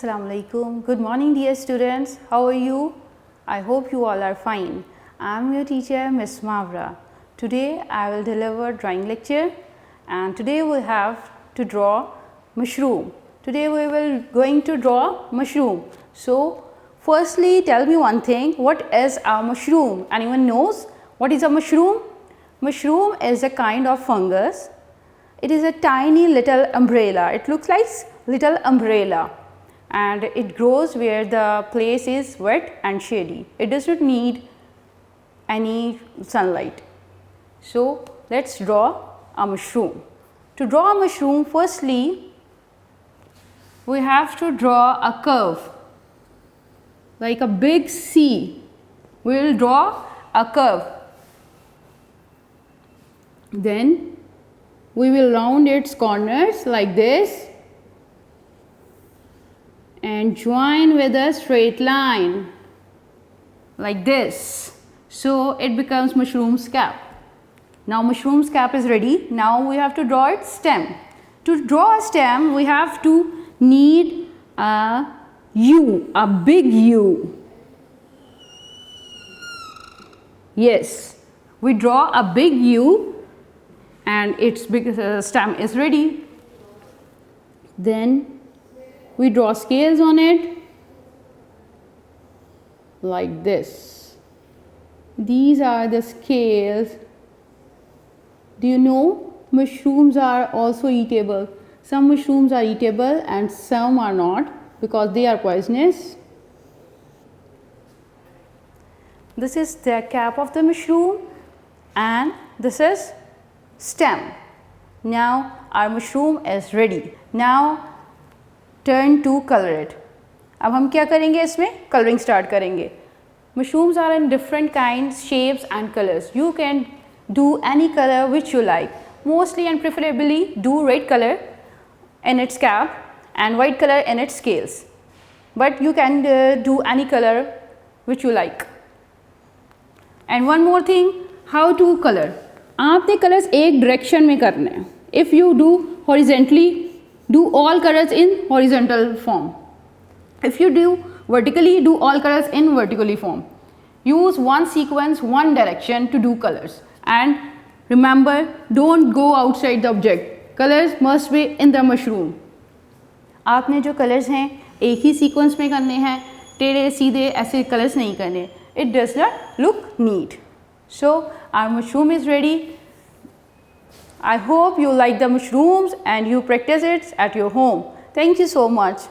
Assalamu alaikum. Good morning dear students. How are you? I hope you all are fine. I am your teacher Miss Mavra. Today I will deliver drawing lecture and today we have to draw mushroom. Today we will going to draw mushroom. So firstly tell me one thing, what is a mushroom? Anyone knows what is a mushroom? Mushroom is a kind of fungus. It is a tiny little umbrella. It looks like little umbrella and it grows where the place is wet and shady. It does not need any sunlight. So let's draw a mushroom. To draw a mushroom, firstly we have to draw a curve like a big C. We will draw a curve. Then we will round its corners like this and join with a straight line like this. So it becomes mushroom's cap. Now mushroom's cap is ready. Now we have to draw its stem. To draw a stem, we have to need a U, a big U. Yes, we draw a big U and its big stem is ready. Then we draw scales on it like this. These are the scales. Do you know mushrooms are also eatable? Some mushrooms are eatable and some are not because they are poisonous. This is the cap of the mushroom and this is stem. Now our mushroom is ready. Now turn to color it. अब हम क्या करेंगे इसमें? Coloring start करेंगे. Mushrooms are in different kinds, shapes and colors. You can do any color which you like. Mostly and preferably do red color in its cap and white color in its scales. But you can do any color which you like. And one more thing, how to color. आपने colors एक direction में करने हैं. If you do horizontally, do all colors in horizontal form. If you do vertically, do all colors in vertically form. Use one sequence, one direction to do colors. And remember, don't go outside the object. Colors must be in the mushroom. आपने जो colors हैं एक ही sequence में करने हैं, टेढ़े सीधे ऐसे colors नहीं करने. It does not look neat. So our mushroom is ready. I hope you like the mushrooms and you practice it at your home. Thank you so much.